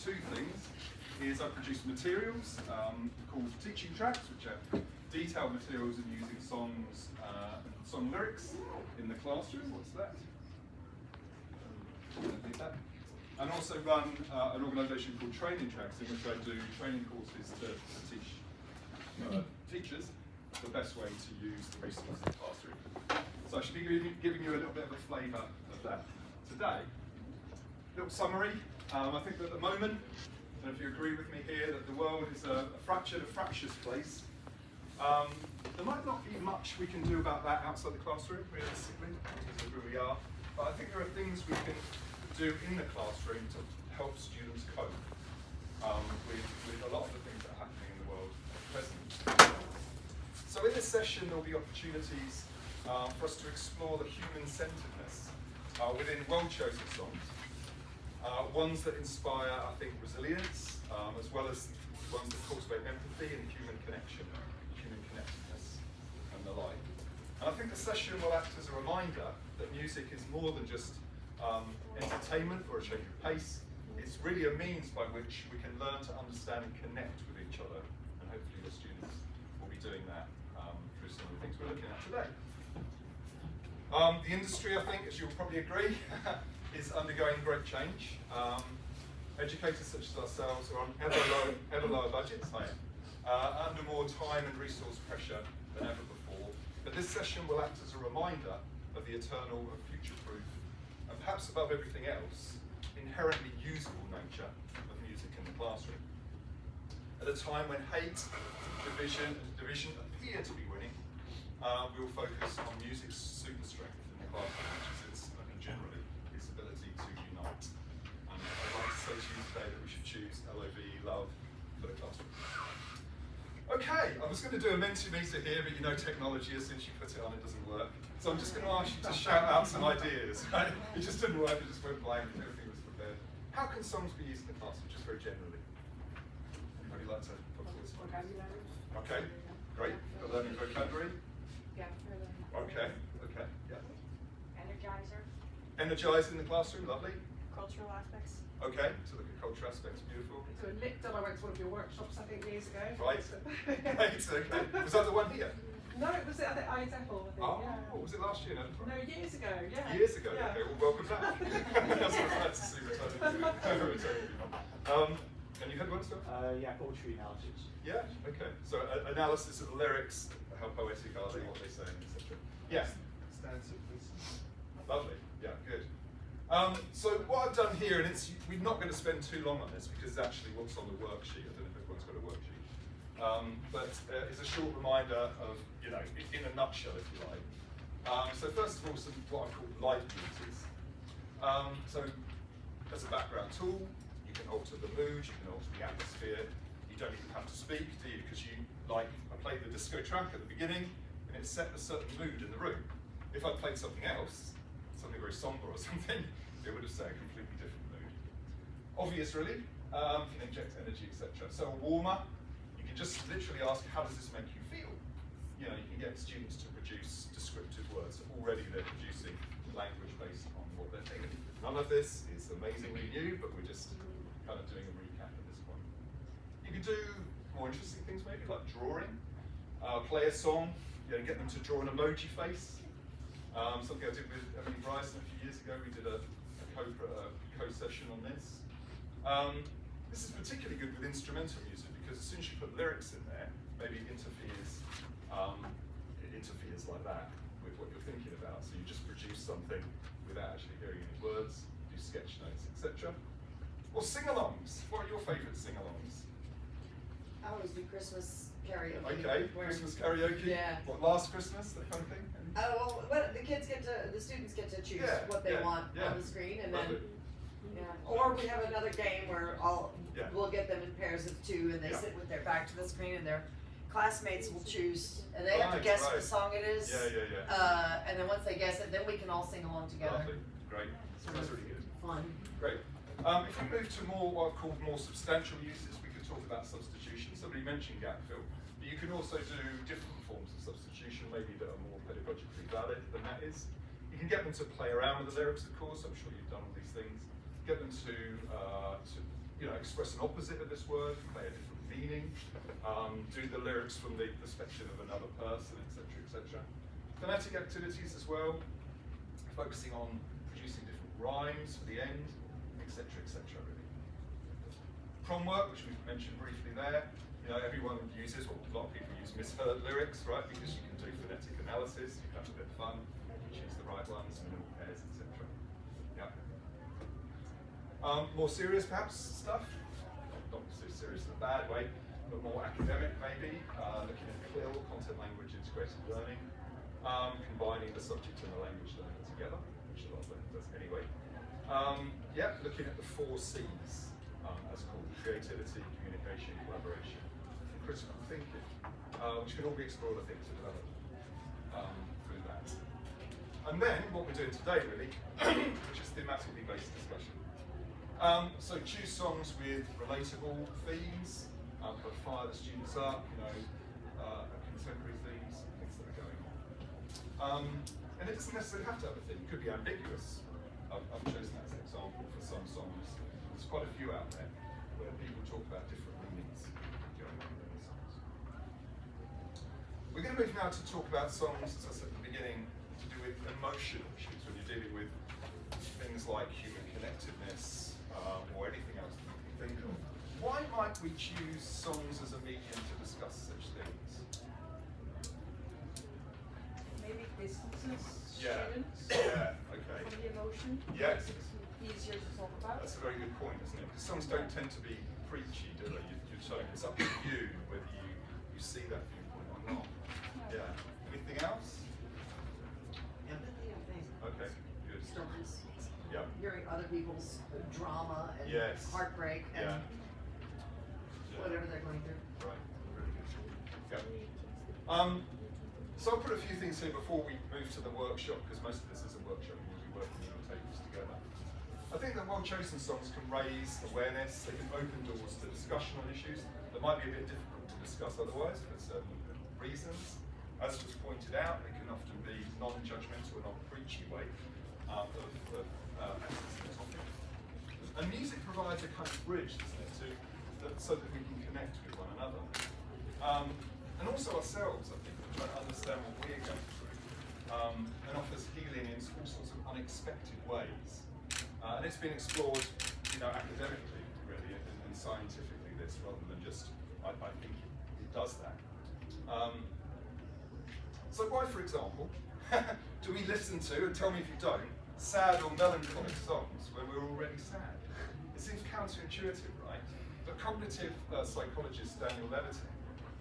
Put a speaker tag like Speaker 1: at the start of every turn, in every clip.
Speaker 1: two things. Is I produce materials called teaching tracks, which are detailed materials in using songs and song lyrics in the classroom. What's that? And also run an organisation called Training Tracks, in which I do training courses to teach teachers the best way to use the resources in the classroom. So I should be giving you a little bit of a flavour of that today. Little summary. I think that at the moment, and if you agree with me here, that the world is a fractured, a fractious place. There might not be much we can do about that outside the classroom, realistically, because of who we are. But I think there are things we can do in the classroom to help students cope with a lot of the things that are happening in the world at present. So in this session, there will be opportunities for us to explore the human-centeredness within well-chosen songs. Ones that inspire, I think, resilience, as well as ones that cultivate empathy and human connection, human connectedness, and the like. And I think the session will act as a reminder that music is more than just entertainment or a change of pace. It's really a means by which we can learn to understand and connect with each other, and hopefully your students will be doing that through some of the things we're looking at today. The industry, I think, as you'll probably agree, is undergoing great change. Educators such as ourselves are on ever lower budgets, under more time and resource pressure than ever before. But this session will act as a reminder of the eternal and future-proof, and perhaps above everything else, inherently usable nature of music in the classroom. At a time when hate, division appear to be winning, we will focus on music's super strength in the classroom, which is generally its ability to unite. And I'd like to say to you today that we should choose L.O.V.E, love, for the classroom. Okay, I was going to do a Mentimeter here, but you know technology, as soon as you put it on, it doesn't work. So I'm just going to ask you to shout out some ideas, right? It just didn't work, it just went blank, everything was prepared. How can songs be used in the classroom, just very generally? Anybody like to put forward some ideas? Okay, great. For learning vocabulary?
Speaker 2: Yeah, for learning.
Speaker 1: Okay, yeah.
Speaker 2: Energizer.
Speaker 1: Energize in the classroom, lovely.
Speaker 2: Cultural aspects.
Speaker 1: Okay, so look at culture aspects, beautiful.
Speaker 3: So in Lipton, I went to one of your workshops, I think, years ago.
Speaker 1: Right, great, okay. Was that the one here?
Speaker 3: No, it was at the ISFL, I think,
Speaker 1: Oh,
Speaker 3: yeah.
Speaker 1: what was it last year? No,
Speaker 3: years ago, yeah.
Speaker 1: Years ago,
Speaker 3: yeah.
Speaker 1: okay, well, welcome back. That's what I had to see returning. And you had one, sir?
Speaker 4: Yeah, poetry analysis.
Speaker 1: Yeah, okay. So analysis of the lyrics, how poetic are they, what they're saying, etc. Yeah.
Speaker 4: Extensive listening.
Speaker 1: Lovely, yeah, good. So what I've done here, and we're not going to spend too long on this because actually what's on the worksheet, I don't know if everyone's got a worksheet, but it's a short reminder of, you know, in a nutshell, if you like. So first of all, some what I call light beauties. So as a background tool, you can alter the mood, you can alter the atmosphere. You don't even have to speak, do you? Because I played the disco track at the beginning, and it set a certain mood in the room. If I played something else, something very somber or something, it would have set a completely different mood. Obvious, really. You can inject energy, etc. So a warmer, you can just literally ask, how does this make you feel? You know, you can get students to produce descriptive words. Already they're producing language based on what they're thinking. None of this is amazingly new, but we're just kind of doing a recap at this point. You can do more interesting things, maybe like drawing. Play a song, you know, get them to draw an emoji face. Something I did with Emily Bryson a few years ago. We did a co-session on this. This is particularly good with instrumental music because as soon as you put lyrics in there, maybe it interferes like that with what you're thinking about. So you just produce something without actually hearing any words, do sketch notes, etc. Or sing-alongs. What are your favourite sing-alongs?
Speaker 5: I always do Christmas karaoke.
Speaker 1: Okay, Christmas karaoke.
Speaker 5: Yeah.
Speaker 1: What, last Christmas, that kind of thing?
Speaker 5: Oh, well, the students get to choose what they want on the screen, and then, or we have another game where we'll get them in pairs of two, and they sit with their back to the screen, and their classmates will choose, and they have to guess what song it is. And then once they guess it, then we can all sing along together.
Speaker 1: Lovely, great. So that's really good.
Speaker 5: Fun.
Speaker 1: Great. If we move to what I've called more substantial uses, we could talk about substitution. Somebody mentioned gap fill, but you can also do different forms of substitution, maybe that are more pedagogically valid than that is. You can get them to play around with the lyrics, of course. I'm sure you've done all these things. Get them to express an opposite of this word, convey a different meaning, do the lyrics from the perspective of another person, etc., etc. Phonetic activities as well, focusing on producing different rhymes for the end, etc., etc. Really. Prom work, which we've mentioned briefly there, everyone uses, well, a lot of people use misheard lyrics, right? Because you can do phonetic analysis, you have a bit of fun, you choose the right ones, minimal pairs, etc. Yeah. More serious, perhaps, stuff. Not so serious in a bad way, but more academic maybe. Looking at CLIL, content language integrated learning. Combining the subject and the language learning together, which a lot of learning does anyway. Looking at the 4 C's, as called: creativity, communication, collaboration, and critical thinking, which can all be explored, I think, to develop through that. And then what we're doing today, really, which is thematically based discussion. So choose songs with relatable themes, kind of fire the students up, contemporary themes, things that are going on. And it doesn't necessarily have to have a theme, it could be ambiguous. I've chosen that as an example for some songs. There's quite a few out there where people talk about different meanings going on in the songs. We're going to move now to talk about songs, as I said at the beginning, to do with emotional issues, when you're dealing with things like human connectedness or anything else that you can think of. Why might we choose songs as a medium to discuss such things?
Speaker 2: Maybe distances
Speaker 1: Yeah.
Speaker 2: students
Speaker 1: Okay.
Speaker 2: from the emotion.
Speaker 1: Yes.
Speaker 2: Makes it easier to talk about.
Speaker 1: That's a very good point, isn't it? Because songs don't tend to be preachy, do they? It's up to you whether you see that viewpoint or not. Yeah. Anything else?
Speaker 5: Empathy, I think.
Speaker 1: Okay, good.
Speaker 5: Stories.
Speaker 1: Yeah.
Speaker 5: Hearing other people's drama and
Speaker 1: Yes.
Speaker 5: heartbreak and
Speaker 1: Yeah.
Speaker 5: whatever they're going through.
Speaker 1: Right. Really good. Yeah. So I'll put a few things here before we move to the workshop, because most of this is a workshop and we'll be working on tables together. I think that well-chosen songs can raise awareness, they can open doors to discussion on issues that might be a bit difficult to discuss otherwise for certain reasons. As was pointed out, they can often be non-judgmental, non-preachy way of accessing the topic. And music provides a kind of bridge, doesn't it, so that we can connect with one another. And also ourselves, I think, trying to understand what we're going through, and offers healing in all sorts of unexpected ways. And it's been explored, academically, really, and scientifically, this, rather than just, I think it does that. So why, for example, do we listen to, and tell me if you don't, sad or melancholic songs when we're already sad? It seems counterintuitive, right? But cognitive psychologist Daniel Levitin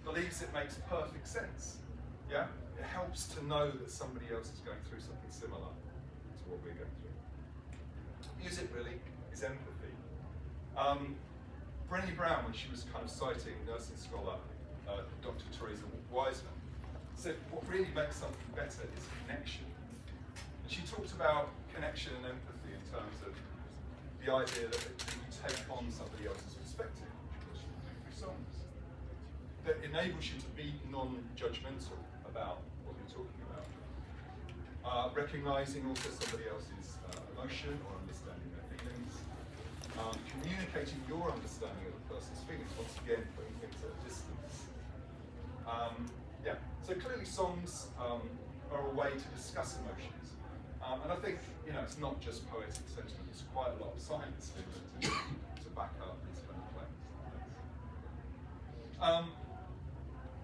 Speaker 1: believes it makes perfect sense. Yeah? It helps to know that somebody else is going through something similar to what we're going through. Music, really, is empathy. Brené Brown, when she was kind of citing nursing scholar Dr. Teresa Wiseman, said what really makes something better is connection. And she talked about connection and empathy in terms of the idea that you take on somebody else's perspective, which you do through songs. That enables you to be non-judgmental about what you're talking about. Recognizing also somebody else's emotion or understanding their feelings. Communicating your understanding of a person's feelings, once again, putting things at a distance. So clearly songs are a way to discuss emotions. And I think, it's not just poetic sentiment, there's quite a lot of science to back up these kind of claims.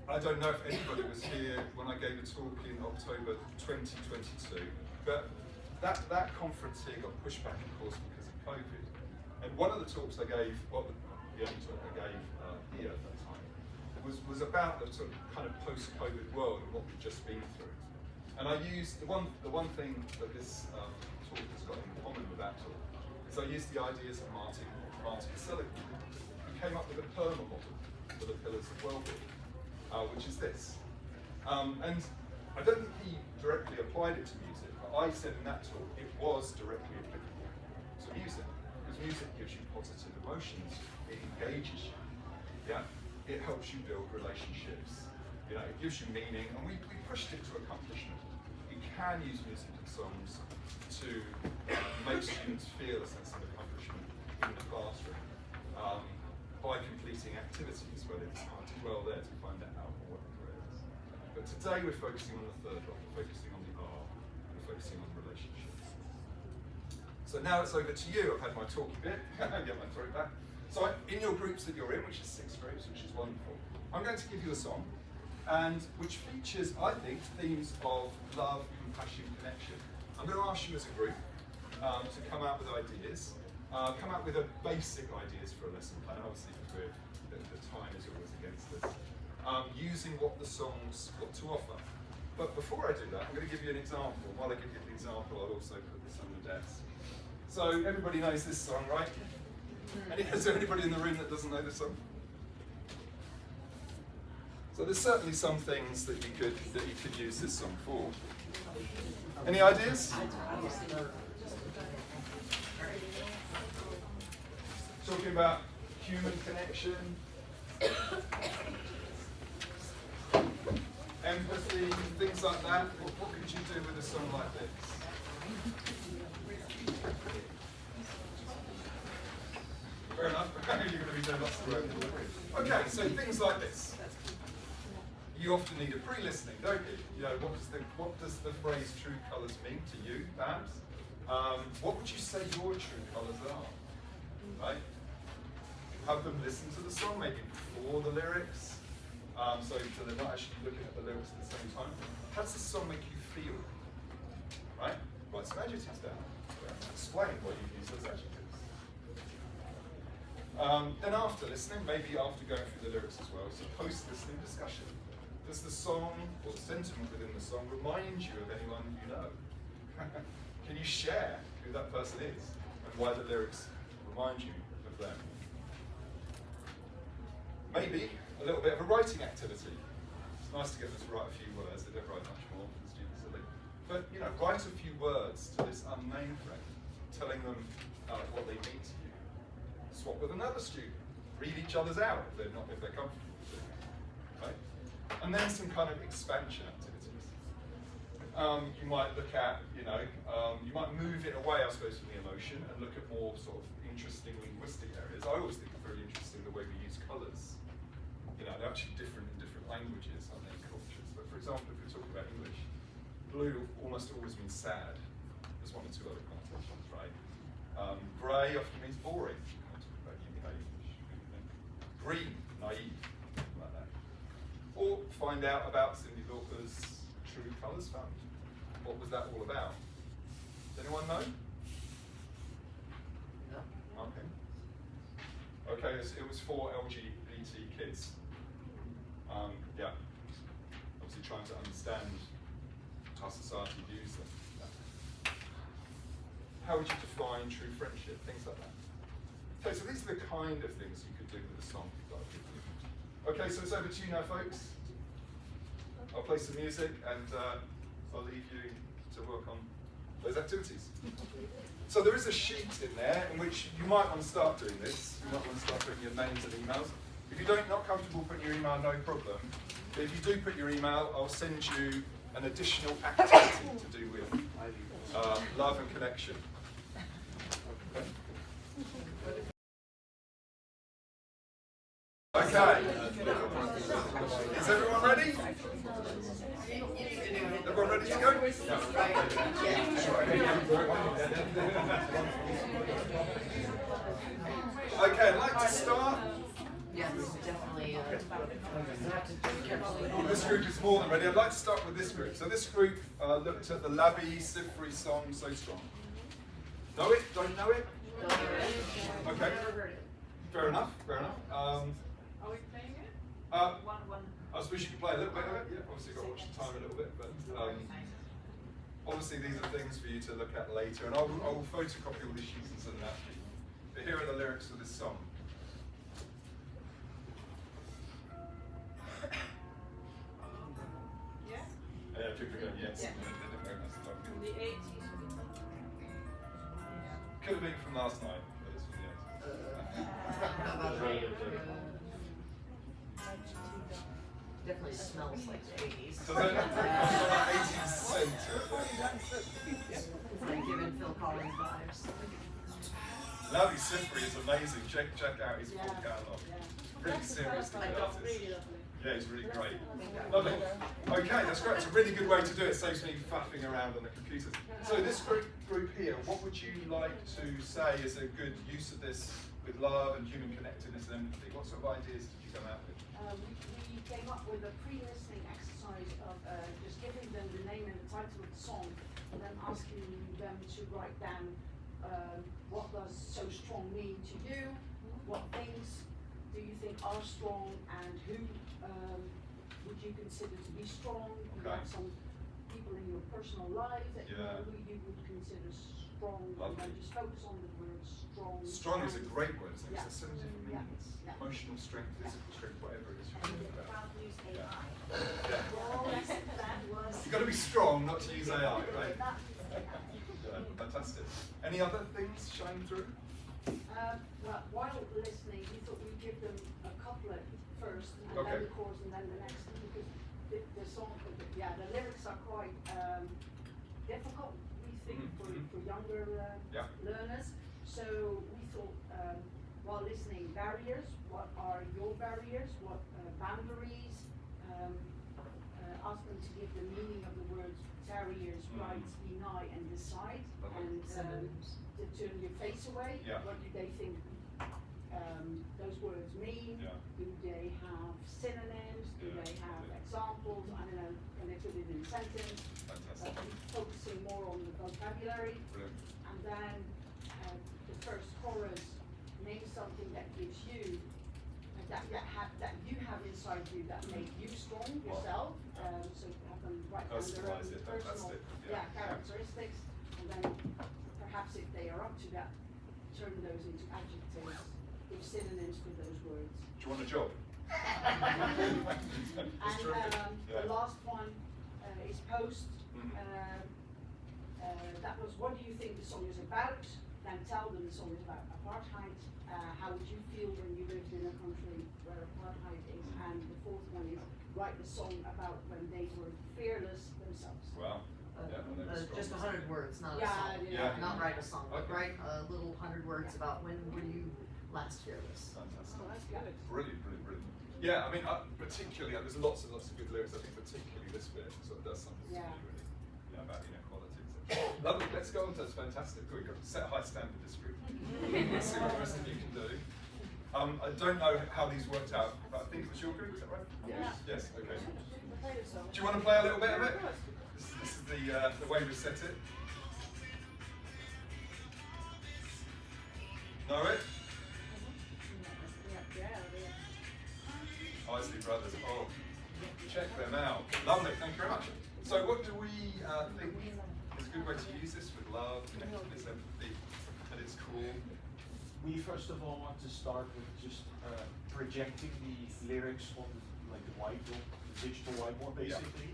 Speaker 1: I don't know if anybody was here when I gave a talk in October 2022, but that conference here got pushed back, of course, because of COVID. And one of the talks I gave, the only talk I gave here at that time, was about the sort of kind of post-COVID world and what we've just been through. And I used the one thing that this talk has got in common with that talk is I used the ideas of Martin Seligman, who came up with a PERMA model for the pillars of well-being, which is this. And I don't think he directly applied it to music, but I said in that talk it was directly applicable to music, because music gives you positive emotions, it engages you, yeah? It helps you build relationships, it gives you meaning, and we pushed it to accomplishment. You can use music and songs to make students feel a sense of accomplishment in the classroom. by completing activities where it's hard to dwell there to find out what the career is. But today we're focusing on the third block, we're focusing on the R, and we're focusing on relationships. So now it's over to you. I've had my talky bit, get my throat back. So in your groups that you're in, which is 6 groups, which is wonderful, I'm going to give you a song, and which features, I think, themes of love, compassion, connection. I'm going to ask you as a group to come out with ideas. Come out with a basic ideas for a lesson plan. Obviously, the time is always against us. Using what the song's got to offer. But before I do that, I'm going to give you an example. While I give you the example, I'll also put this on the desk. So everybody knows this song, right? Is there anybody in the room that doesn't know this song? So there's certainly some things that you could use this song for. Any ideas? Talking about human connection, empathy, things like that. What could you do with a song like this? Fair enough. You're going to be doing lots of work. Okay, so things like this. You often need a pre-listening, don't you? You know, what does the phrase "true colours" mean to you, perhaps? What would you say your true colours are? Right? Have them listen to the song, maybe before the lyrics, so they're not actually looking at the lyrics at the same time. How does the song make you feel? Right? Write some adjectives down. Explain what you use as adjectives. Then after listening, maybe after going through the lyrics as well, so post-listening discussion. Does the song, or the sentiment within the song, remind you of anyone you know? Can you share who that person is and why the lyrics remind you of them? Maybe a little bit of a writing activity. It's nice to get them to write a few words. They don't write much more, the students are like. But write a few words to this unnamed friend, telling them what they mean to you. Swap with another student. Read each other's out if they're comfortable with it. Right? And then some kind of expansion activities. You might look at, you might move it away, I suppose, from the emotion and look at more sort of interesting linguistic areas. I always think it's very interesting the way we use colours. They're actually different in different languages, aren't they, cultures. But for example, if we're talking about English, blue almost always means sad. There's one or two other connotations, right? Grey often means boring. Green, naive, something like that. Or find out about Cindy Lauper's True Colours Fund. What was that all about? Does anyone know?
Speaker 5: No.
Speaker 1: Okay. Okay, it was for LGBT kids. Yeah. Obviously trying to understand how society views them. Yeah. How would you define true friendship? Things like that. Okay, so these are the kind of things you could do with a song. Okay, so it's over to you now, folks. I'll play some music and I'll leave you to work on those activities. So there is a sheet in there in which you might want to start doing this. You might want to start putting your names and emails. If you're not comfortable putting your email, no problem. But if you do put your email, I'll send you an additional activity to do with love and connection. Okay. Is everyone ready? Everyone ready to go? Okay, I'd like to start.
Speaker 5: Yeah, this is definitely have to be careful.
Speaker 1: This group is more than ready. I'd like to start with this group. So this group looked at the L.O.V.E Sifri song So Strong. Know it? Don't know it? Okay. Fair enough. Fair enough.
Speaker 3: Are we playing it?
Speaker 1: I suppose you can play a little bit of it. Yeah, obviously got to watch the time a little bit, but obviously these are things for you to look at later, and I will photocopy all these sheets and send them out to you. But here are the lyrics of this song.
Speaker 3: Yeah?
Speaker 1: Yeah, people go, yes.
Speaker 3: Yeah. From the 80s.
Speaker 1: Could have been from last night, but it's from the 80s.
Speaker 5: Definitely smells like the 80s.
Speaker 1: So then, 80s center.
Speaker 5: Like giving Phil Collins vibes.
Speaker 1: Lovely Sifri is amazing. Check out his full catalogue. Really seriously
Speaker 3: Really
Speaker 1: artist.
Speaker 3: lovely.
Speaker 1: Yeah, he's really great. Lovely. Okay, that's great. It's a really good way to do it. It saves me faffing around on the computers. So this group here, what would you like to say is a good use of this with love and human connectedness and empathy? What sort of ideas did you come out with?
Speaker 2: We came up with a pre-listening exercise of just giving them the name and the title of the song, and then asking them to write down what does so strong mean to you, what things do you think are strong, and who would you consider to be strong? You have some people in your personal life that you know who you would consider strong, and then just focus on the word strong.
Speaker 1: Strong is a great word, so
Speaker 2: Yeah.
Speaker 1: there's so many different meanings.
Speaker 2: Yeah.
Speaker 1: Emotional strength, physical strength, whatever it is you're
Speaker 5: And
Speaker 1: talking about.
Speaker 5: can't use AI.
Speaker 1: Yeah.
Speaker 5: Well, that was.
Speaker 1: You've got to be strong, not to use AI, right?
Speaker 5: That-
Speaker 1: Fantastic. Any other things shine through?
Speaker 2: Well, while listening, we thought we'd give them a couplet first, and
Speaker 1: Okay.
Speaker 2: then the chorus, and then the next, because the song, the lyrics are quite difficult, we think, for younger learners. So we thought, while listening, barriers, what are your barriers, what boundaries, ask them to give the meaning of the words barriers, rights, deny, and decide, and to turn your face away. What do they think those words mean? Do they have synonyms? Do they have examples? I don't know, can they put it in a sentence?
Speaker 1: Fantastic.
Speaker 2: Focusing more on the vocabulary.
Speaker 1: Brilliant.
Speaker 2: And then the first chorus, name something that gives you, that you have inside you that make you strong yourself. So have them write down their own
Speaker 1: Personalise it,
Speaker 2: personal
Speaker 1: fantastic.
Speaker 2: characteristics, and then perhaps if they are up to that, turn those into adjectives, give synonyms for those words.
Speaker 1: Do you want a job?
Speaker 2: And the last one is post. That was, what do you think the song is about? Then tell them the song is about apartheid. How would you feel when you lived in a country where apartheid is? And the fourth one is, write a song about when they were fearless themselves.
Speaker 1: Wow.
Speaker 5: Just 100 words, not a
Speaker 2: Yeah,
Speaker 5: song.
Speaker 2: yeah.
Speaker 5: Not write a song, but
Speaker 1: Okay.
Speaker 5: write a little 100 words about when were you last fearless.
Speaker 1: Fantastic.
Speaker 2: Oh, that's good.
Speaker 1: Brilliant, brilliant, brilliant. Yeah, I mean, particularly, there's lots and lots of good lyrics. I think particularly this bit sort of does something to me, really, about inequality, etc. Lovely. Let's go on to that's fantastic. We've got to set a high standard this group. Let's see what the rest of you can do. I don't know how these worked out, but I think it was your group. Is that right?
Speaker 2: Yeah.
Speaker 1: Yes. Okay.
Speaker 2: Play the song.
Speaker 1: Do you want to play a little bit of it? This is the way we set it. Know it? Isley Brothers. Oh, check them out. Lovely. Thank you very much. So, what do we think is a good way to use this with love, connectedness, empathy, at its core?
Speaker 4: We first of all want to start with just projecting the lyrics on like the whiteboard, the digital whiteboard, basically.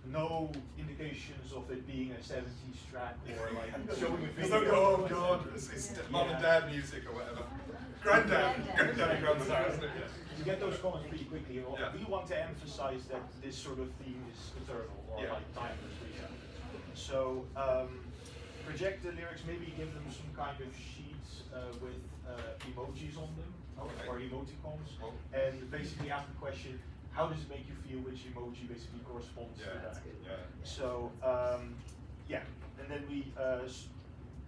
Speaker 4: No indications of it being a 70s track or like showing a
Speaker 1: It's
Speaker 4: video.
Speaker 1: like, oh god, it's mum and dad music or whatever. Granddad and granddad, isn't it?
Speaker 4: You get those comments pretty quickly.
Speaker 1: Yeah.
Speaker 4: We want to emphasize that this sort of theme is eternal or like timeless. So project the lyrics, maybe give them some kind of sheets with emojis on them or emoticons, and basically ask the question, how does it make you feel? Which emoji basically corresponds to that? So and then we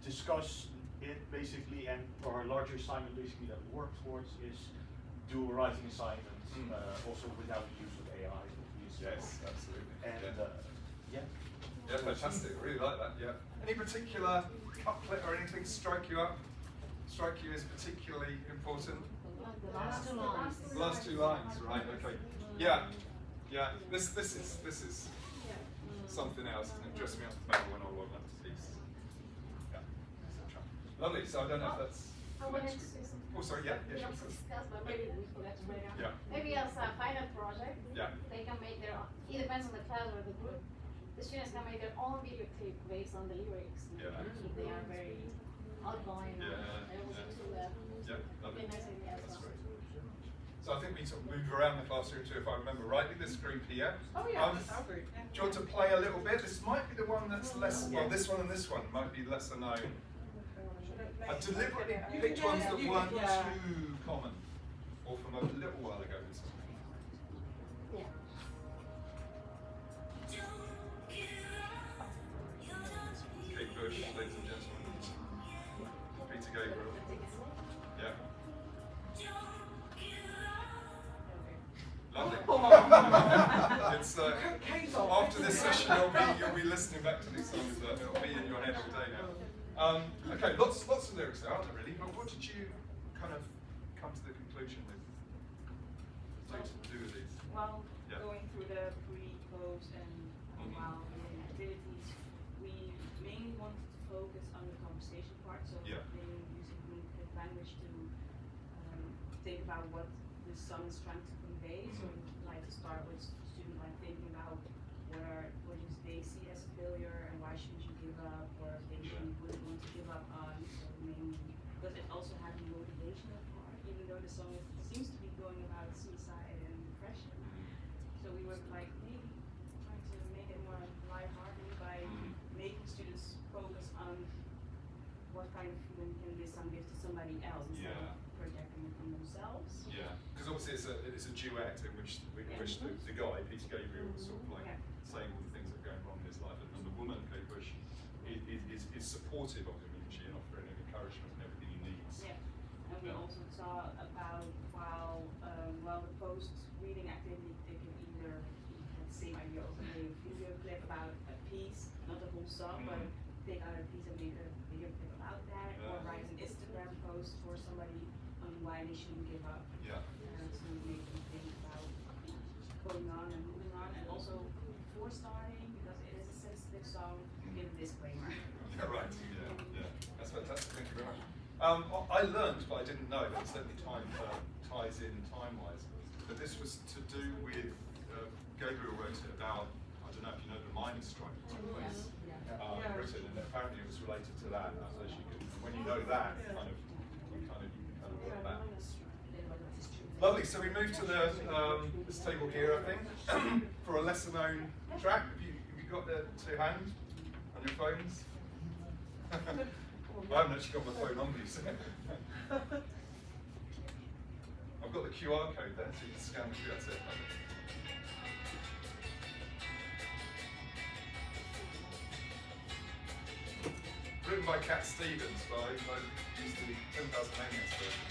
Speaker 4: discuss it basically, and our larger assignment basically that we work towards is do a writing assignment also without the use of AI. Obviously.
Speaker 1: Yes, absolutely.
Speaker 4: And
Speaker 1: yeah, fantastic. Really like that. Yeah. Any particular couplet or anything strike you as particularly important?
Speaker 5: The last 2 lines.
Speaker 1: The last 2 lines, right? Okay. Yeah. This is something else, isn't it? Dress me up to battle when all I want to peace. Yeah. Lovely. So I don't know if that's. Oh, sorry. Yeah. Yeah. Sure.
Speaker 6: Maybe as a final project,
Speaker 1: Yeah.
Speaker 6: they can make their own. It depends on the class or the group. The students can make their own video clip based on the lyrics.
Speaker 1: Yeah.
Speaker 6: If they are very outgoing, able to do that.
Speaker 1: Yeah. Lovely.
Speaker 6: Be a nice idea as
Speaker 1: That's
Speaker 6: well.
Speaker 1: great. So I think we sort of move around the classroom too, if I remember rightly, this group here.
Speaker 3: Oh yeah,
Speaker 1: Do
Speaker 3: I'll agree.
Speaker 1: you want to play a little bit? This might be the one that's less, well, this one and this one might be lesser known.
Speaker 2: Should I
Speaker 1: I deliberately picked ones that weren't too common, or from a little while ago.
Speaker 2: Yeah.
Speaker 1: Kate Bush, ladies and gentlemen. Peter Gabriel. Yeah. Lovely. It's after this session, you'll be listening back to these songs. It'll be in your head all day now. Okay, lots of lyrics there, aren't there, really? But what did you kind of come to the conclusion with? To do with these?
Speaker 3: Well, going through the pre, post, and while doing activities, we mainly wanted to focus on the conversation part. So mainly using communicative language to think about what the song is trying to convey. So we like to start with students like thinking about what do they see as a failure and why shouldn't you give up, or things you wouldn't want to give up on. So mainly because it also had a motivational part, even though the song seems to be going about suicide and depression. So we were like maybe trying to make it more lighthearted by making students focus on what kind of feeling can this song give to somebody else instead of projecting it on themselves.
Speaker 1: Yeah, because obviously it's a duet in which the guy, Peter Gabriel, was sort of like saying all the things that are going wrong in his life, and the woman, Kate Bush, is supportive of him, isn't she, and offering him encouragement and everything he needs.
Speaker 3: Yeah, and we also saw about while the post-reading activity, they can either have the same idea of a video clip about a piece, not the whole song, but take out a piece and make a video clip about that, or write an Instagram post for somebody on why they shouldn't give up.
Speaker 1: Yeah.
Speaker 3: To make them think about going on and moving on, and also before starting, because it is a sensitive song, give a disclaimer.
Speaker 1: Yeah, right. Yeah. That's fantastic. Thank you very much. I learned, but I didn't know, that certainly ties in time-wise, that this was to do with, Gabriel wrote it about, I don't know if you know, the miners' strike that took place in Britain, and apparently it was related to that. As you can, when you know that, you can kind of work that. Lovely. So we move to this table here, I think, for a lesser-known track. Have you got the to hand on your phones? I haven't actually got my phone on me, so I've got the QR code there, so you can scan the QR. That's it. Written by Cat Stevens, but I used the 10,000 Maniacs version.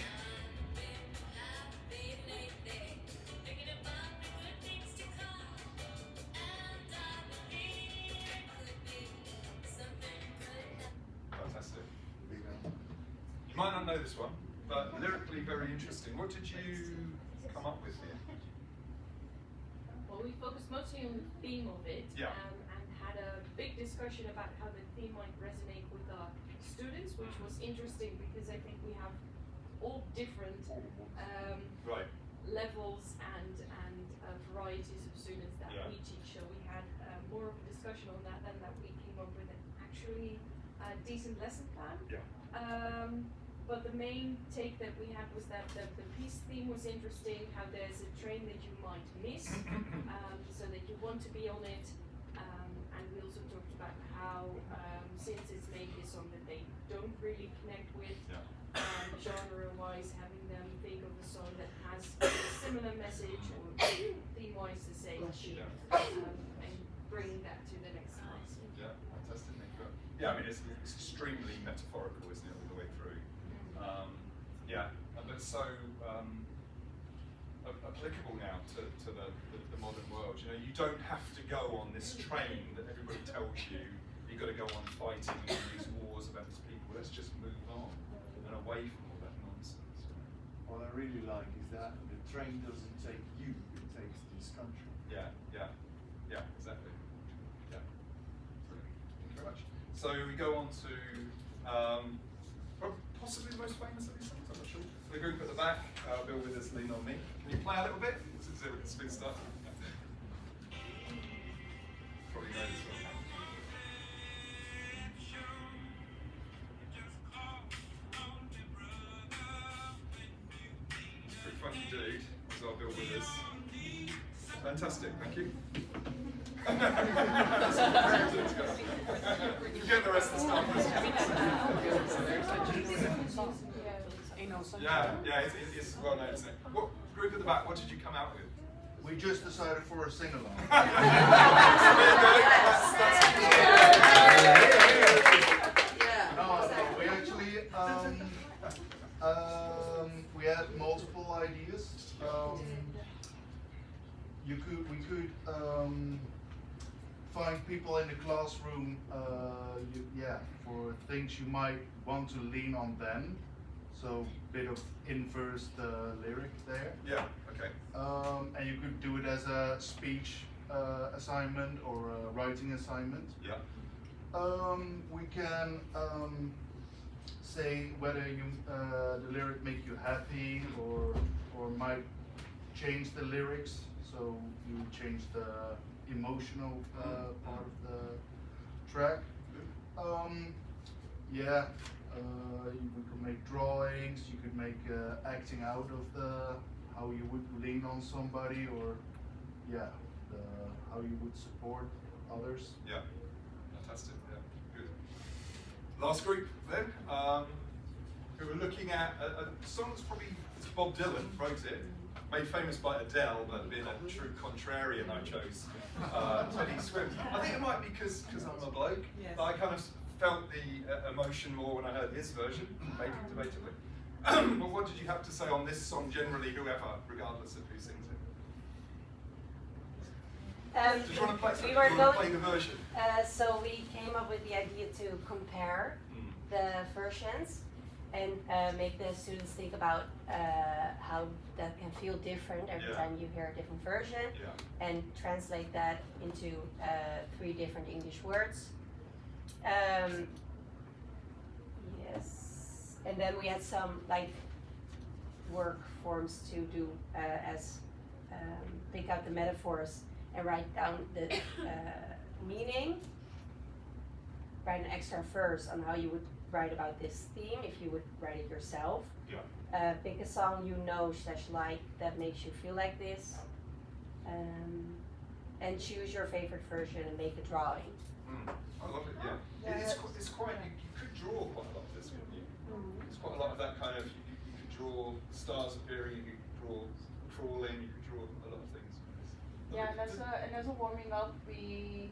Speaker 1: Fantastic. You might not know this one, but lyrically very interesting. What did you come up with here?
Speaker 7: Well, we focused mostly on the theme of it, and had a big discussion about how the theme might resonate with our students, which was interesting because I think we have all different levels and varieties of students that we teach. So we had more of a discussion on that, and that we came up with an actually decent lesson plan. But the main take that we had was that the peace theme was interesting, how there's a train that you might miss, so that you want to be on it. And we also talked about how, since it's maybe a song that they don't really connect with, genre-wise, having them think of a song that has a similar message or theme-wise the same, and bringing that to the next class.
Speaker 1: Yeah, fantastic. Yeah, I mean, it's extremely metaphorical, isn't it, all the way through? But so applicable now to the modern world. You know, you don't have to go on this train that everybody tells you you've got to go on fighting in these wars about these people. Let's just move on and away from all that nonsense.
Speaker 8: What I really like is that the train doesn't take you, it takes this country.
Speaker 1: Yeah, exactly. Yeah. Brilliant. Thank you very much. So we go on to possibly the most famous of these songs, I'm not sure. The group at the back, Bill Withers, Lean On Me. Can you play a little bit? Since it's been started. Probably know this one. Pretty funky dude, is our Bill Withers. Fantastic, thank you. Forget the rest of the stuff. Yeah, it's well known, isn't it? What group at the back? What did you come out with?
Speaker 8: We just decided for a sing-along. No, we actually we had multiple ideas. We could find people in the classroom, for things you might want to lean on them. So bit of inverse lyric there.
Speaker 1: Yeah. Okay.
Speaker 8: And you could do it as a speech assignment or a writing assignment.
Speaker 1: Yeah.
Speaker 8: We can say whether the lyric make you happy or might change the lyrics. So you change the emotional part of the track. We could make drawings. You could make acting out of how you would lean on somebody, or how you would support others.
Speaker 1: Yeah, fantastic. Yeah, good. Last group then, who were looking at a song that's probably Bob Dylan wrote it, made famous by Adele, but being a true contrarian, I chose Teddy Swims. I think it might be because I'm a bloke.
Speaker 5: Yes.
Speaker 1: I kind of felt the emotion more when I heard his version, maybe debatably. But what did you have to say on this song generally, whoever, regardless of who sings it? Did you want to play, play the version?
Speaker 9: So we came up with the idea to compare the versions and make the students think about how that can feel different every time you hear a different version, and translate that into 3 different English words. Yes, and then we had some work forms to do as pick out the metaphors and write down the meaning, write an extra verse on how you would write about this theme if you would write it yourself. Pick a song you know / like that makes you feel like this, and choose your favorite version and make a drawing.
Speaker 1: I love it, yeah. It's quite, you could draw quite a lot of this, couldn't you? It's quite a lot of that kind of, you could draw stars appearing, you could draw crawling, you could draw a lot of things.
Speaker 10: Yeah, and as a warming up, we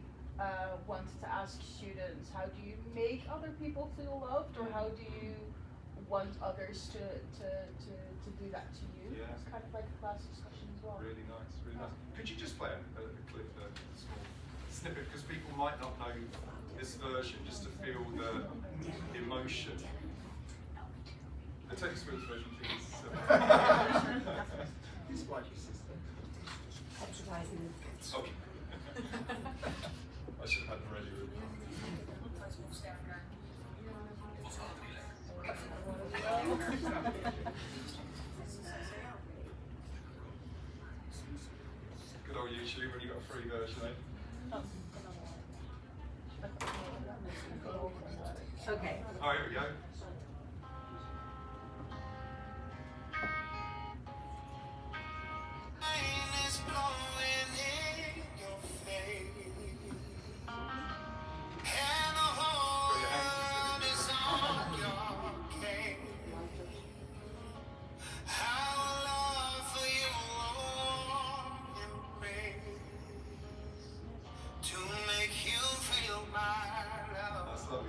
Speaker 10: wanted to ask students, how do you make other people feel loved, or how do you want others to do that to you?
Speaker 1: Yeah.
Speaker 10: It's kind of like a class discussion as well.
Speaker 1: Really nice, really nice. Could you just play a clip, a small snippet, because people might not know this version, just to feel the emotion. The Teddy Swims version, please.
Speaker 4: He's quite consistent.
Speaker 1: Okay. I should have had them ready with me. Good old YouTube when you got a free version, eh?
Speaker 9: Okay.
Speaker 1: Oh, here we go.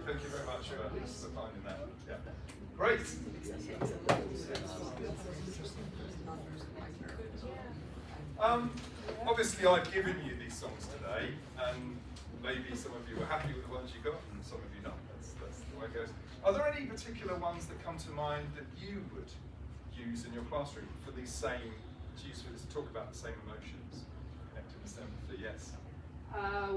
Speaker 1: Thank you very much for finding that. Yeah. Great. Obviously, I've given you these songs today, and maybe some of you were happy with the ones you got, and some of you not. That's the way it goes. Are there any particular ones that come to mind that you would use in your classroom for these same, to talk about the same emotions, connected with them? Yes.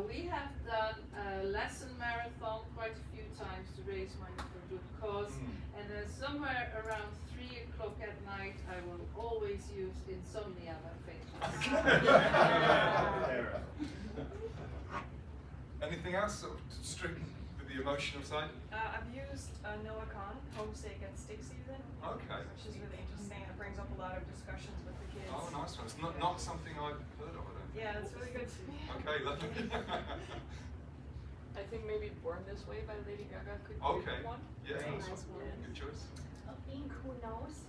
Speaker 11: We have done a lesson marathon quite a few times to raise money for a good cause, and then somewhere around 3 o'clock at night I will always use Insomnia by
Speaker 1: Anything else? Sort of strict with the the emotional side?
Speaker 7: I've used Noah Kahn, Homesick and Stick Season.
Speaker 1: Okay.
Speaker 7: Which is really interesting and it brings up a lot of discussions with the kids.
Speaker 1: Oh, nice one. It's not something I've heard of, I don't think.
Speaker 7: Yeah, it's really good.
Speaker 1: Okay, lovely.
Speaker 12: I think maybe Born This Way by Lady Gaga could be
Speaker 1: okay.
Speaker 12: one.
Speaker 1: Yeah,
Speaker 6: Nice
Speaker 1: nice one.
Speaker 6: one.
Speaker 1: Good choice.
Speaker 6: Pink, who knows?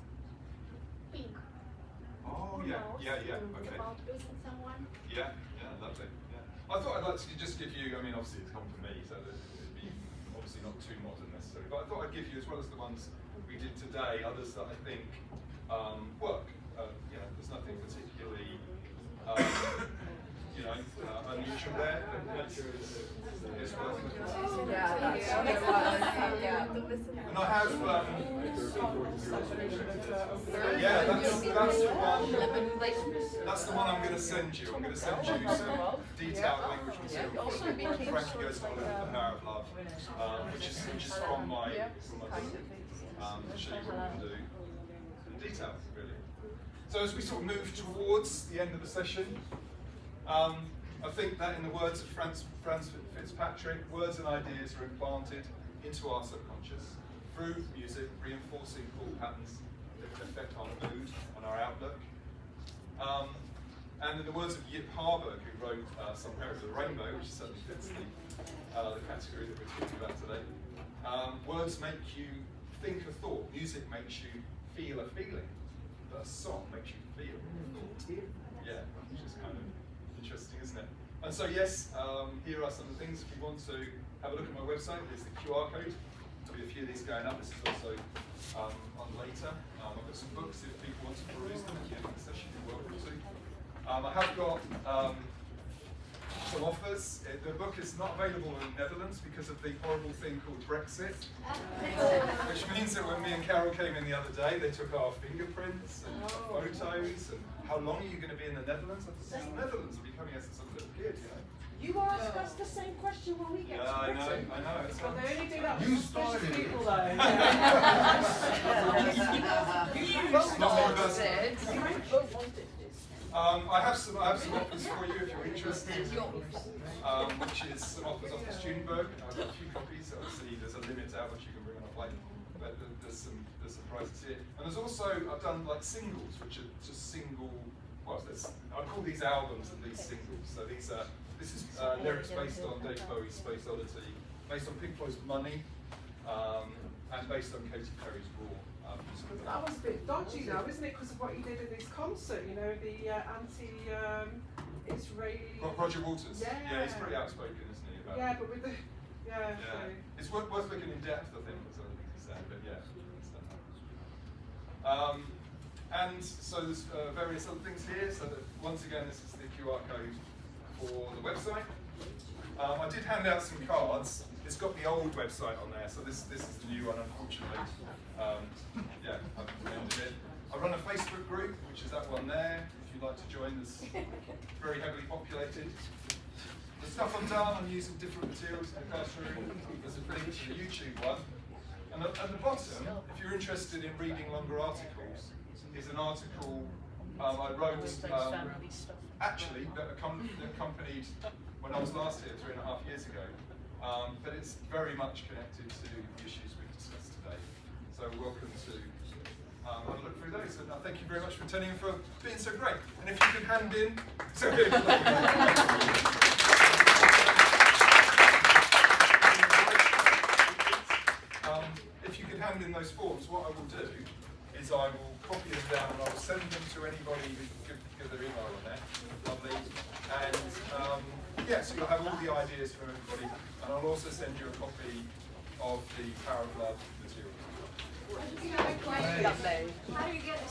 Speaker 6: Pink.
Speaker 1: Oh,
Speaker 6: Who
Speaker 1: yeah,
Speaker 6: knows?
Speaker 1: yeah,
Speaker 6: It's
Speaker 1: okay.
Speaker 6: about losing someone.
Speaker 1: Yeah, lovely. Yeah. I thought I'd like to just give you, I mean, obviously it's come from me, so that it'd be obviously not too modern necessarily, but I thought I'd give you, as well as the ones we did today, others that I think work. You know, there's nothing particularly, you know, unusual there. It's working. And I have, yeah, that's the one I'm going to send you. I'm going to send you some detailed language material. Frankie goes on the Power of Love, which is from my book, to show you what we can do in detail, really. So as we sort of move towards the end of the session, I think that in the words of Franz Fitzpatrick, words and ideas are implanted into our subconscious through music, reinforcing thought patterns that can affect our mood and our outlook. And in the words of Yip Harburg, who wrote Somewhere Over the Rainbow, which certainly fits the category that we're talking about today, words make you think a thought, music makes you feel a feeling, but a song makes you feel a thought. Yeah, which is kind of interesting, isn't it? And so yes, here are some of the things. If you want to have a look at my website, there's the QR code. There'll be a few of these going up. This is also on later. I've got some books if people want to peruse them at the end of the session, you're welcome to. I have got some offers. The book is not available in the Netherlands because of the horrible thing called Brexit, which means that when me and Carol came in the other day, they took our fingerprints and our photos and how long are you going to be in the Netherlands? I thought, the Netherlands will be coming as a little kid, you know.
Speaker 5: You ask us the same question when we get to Britain.
Speaker 1: I know. It's
Speaker 10: But they only do that
Speaker 8: You
Speaker 10: for
Speaker 8: started
Speaker 10: special
Speaker 8: it.
Speaker 10: people though.
Speaker 1: I have some offers for you if you're interested, which is some offers off the Studenberg. I've got a few copies. Obviously, there's a limit to how much you can bring on a plane, but there's some prizes here. And there's also, I've done like singles, which are just single. Well, I call these albums and these singles. So this is lyrics based on David Bowie's Space Oddity, based on Pink Floyd's Money, and based on Katy Perry's Raw.
Speaker 10: That was a bit dodgy though, isn't it? Because of what he did in his concert, you know, the anti-Israeli.
Speaker 1: Roger Waters.
Speaker 10: Yeah.
Speaker 1: He's pretty outspoken, isn't he? About
Speaker 10: Yeah, but with the
Speaker 1: Yeah. It's worth looking in depth, I think, was other things he said, but yeah. And so there's various other things here. So that once again, this is the QR code for the website. I did hand out some cards. It's got the old website on there, so this is the new one, unfortunately. Yeah, I've amended it. I run a Facebook group, which is that one there. If you'd like to join, it's very heavily populated. The stuff I've done, I'm using different materials in the classroom. There's a link to the YouTube one. And at the bottom, if you're interested in reading longer articles, is an article I wrote, actually, that accompanied when I was last here 3.5 years ago. But it's very much connected to the issues we've discussed today. So welcome to have a look through those. And thank you very much for attending and for being so great. And if you could hand in... if you could hand in those forms, what I will do is I will copy them down and I will send them to anybody who can give their email on there. Lovely. And yeah, so you'll have all the ideas from everybody. And I'll also send you a copy of the Power of Love materials as well.
Speaker 6: How do you get